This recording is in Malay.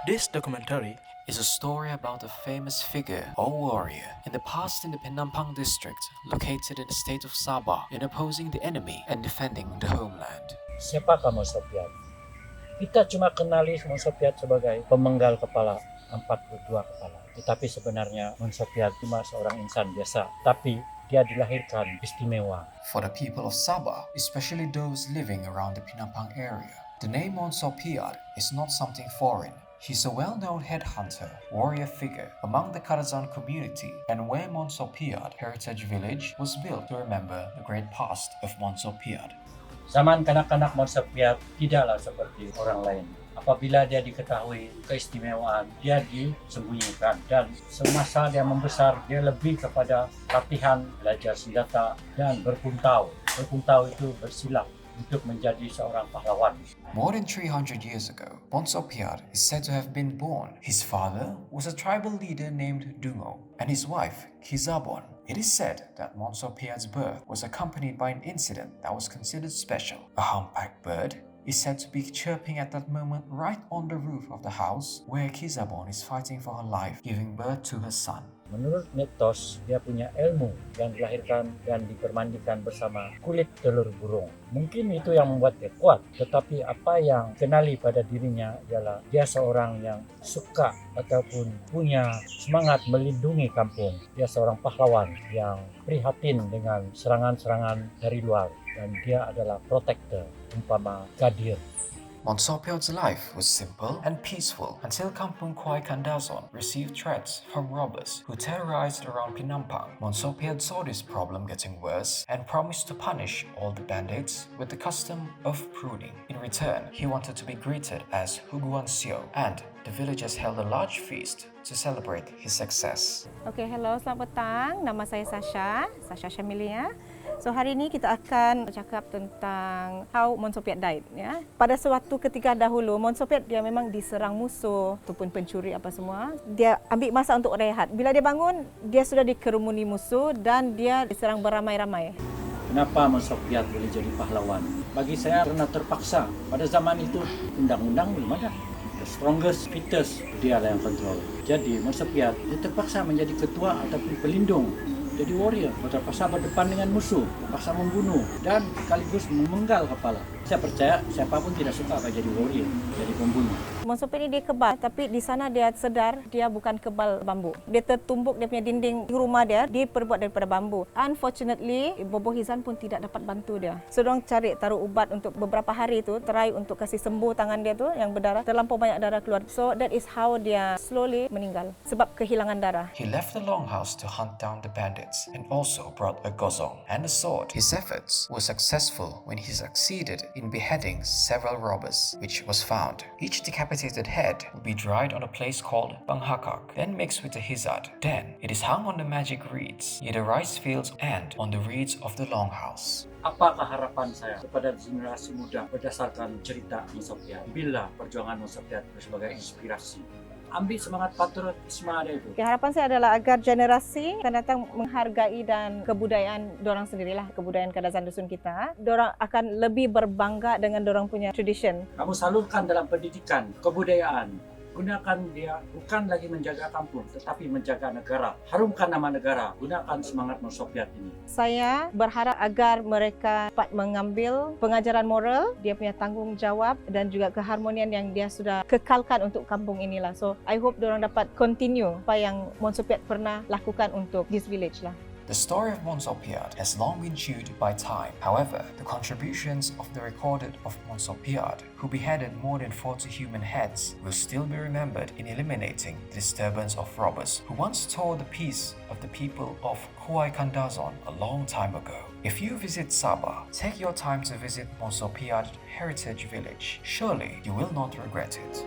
This documentary is a story about a famous figure or warrior in the past in the Penampang district, located in the state of Sabah, in opposing the enemy and defending the homeland. Siapakah Monsopiat? Kita cuma kenali Monsopiat sebagai pemenggal kepala 42 kepala. Tetapi sebenarnya Monsopiat cuma seorang insan biasa. Tapi dia dilahirkan istimewa. For the people of Sabah, especially those living around the Penampang area, the name Monsopiat is not something foreign. He's a well-known headhunter, warrior figure among the Kadazan community, and where Monsopiat Heritage Village was built to remember the great past of Monsopiat. Zaman kanak-kanak Monsopiat tidaklah seperti orang lain. Apabila dia diketahui keistimewaan, dia disembunyikan, dan semasa dia membesar, dia lebih kepada latihan, belajar senjata, dan berpuntau. Berpuntau itu bersilat untuk menjadi seorang pahlawan. More than 300 years ago, Monsopiat is said to have been born. His father was a tribal leader named Dungo, and his wife, Kizabon. It is said that Monsopiat's birth was accompanied by an incident that was considered special. A humpback bird is said to be chirping at that moment right on the roof of the house where Kizabon is fighting for her life, giving birth to her son. Menurut mitos, dia punya ilmu yang dilahirkan dan dipermandikan bersama kulit telur burung. Mungkin itu yang membuat dia kuat, tetapi apa yang kenali pada dirinya ialah dia seorang yang suka ataupun punya semangat melindungi kampung. Dia seorang pahlawan yang prihatin dengan serangan-serangan dari luar, dan dia adalah protector, umpama Gadir. Monsopiat's life was simple and peaceful until Kampung Kuai Kandazon received threats from robbers who terrorized around Penampang. Monsopiat saw this problem getting worse and promised to punish all the bandits with the custom of pruning. In return, he wanted to be greeted as Huguan Sio, and the villagers held a large feast to celebrate his success. Okay, hello, selamat petang. Nama saya Sasha Shamilia. So hari ini kita akan bercakap tentang how Monsopiat died. Ya. Pada suatu ketika dahulu, Monsopiat dia memang diserang musuh ataupun pencuri apa semua. Dia ambil masa untuk rehat. Bila dia bangun, dia sudah dikerumuni musuh dan dia diserang beramai-ramai. Kenapa Monsopiat boleh jadi pahlawan? Bagi saya karena terpaksa. Pada zaman itu undang-undang belum ada. The strongest, fittest, dialah yang kontrol. Jadi Monsopiat dia terpaksa menjadi ketua ataupun pelindung. Jadi warrior, terpaksa berdepan dengan musuh, terpaksa membunuh, dan sekaligus memenggal kepala. Saya percaya siapapun tidak suka akan jadi warrior, jadi pembunuh. Monsopiat ini dia kebal, tapi di sana dia sedar dia bukan kebal bambu. Dia tertumbuk, dia punya dinding rumah dia diperbuat daripada bambu. Unfortunately, Bobo Hizan pun tidak dapat bantu dia. So, diorang cari taruh ubat untuk beberapa hari tu, try untuk kasih sembuh tangan dia tu yang berdarah, terlampau banyak darah keluar. So, that is how dia slowly meninggal sebab kehilangan darah. He left the longhouse to hunt down the bandits and also brought a gozong and a sword. His efforts were successful when he succeeded in beheading several robbers, which was found. Each decapitated head would be dried on a place called Banghakak, then mixed with the hizad. Then it is hung on the magic reeds near the rice fields and on the reeds of the longhouse. Apakah harapan saya kepada generasi muda berdasarkan cerita Monsopiat? Bila perjuangan Monsopiat sebagai inspirasi. Ambil semangat patriotisme dia itu. Harapan saya adalah agar generasi akan datang menghargai dan kebudayaan dorang sendirilah, kebudayaan Kadazan dusun kita. Dorang akan lebih berbangga dengan dorang punya tradition. Kamu salurkan dalam pendidikan, kebudayaan. Gunakan dia bukan lagi menjaga kampung, tetapi menjaga negara. Harumkan nama negara. Gunakan semangat Monsopiat ini. Saya berharap agar mereka dapat mengambil pengajaran moral, dia punya tanggungjawab dan juga keharmonian yang dia sudah kekalkan untuk kampung inilah. So, I hope dorang dapat continue apa yang Monsopiat pernah lakukan untuk this village lah. The story of Monsopiat has long been chewed by time. However, the contributions of the recorded of Monsopiat, who beheaded more than 40 human heads, will still be remembered in eliminating the disturbance of robbers who once tore the peace of the people of Kuai Kandazon a long time ago. If you visit Sabah, take your time to visit Monsopiat Heritage Village. Surely you will not regret it.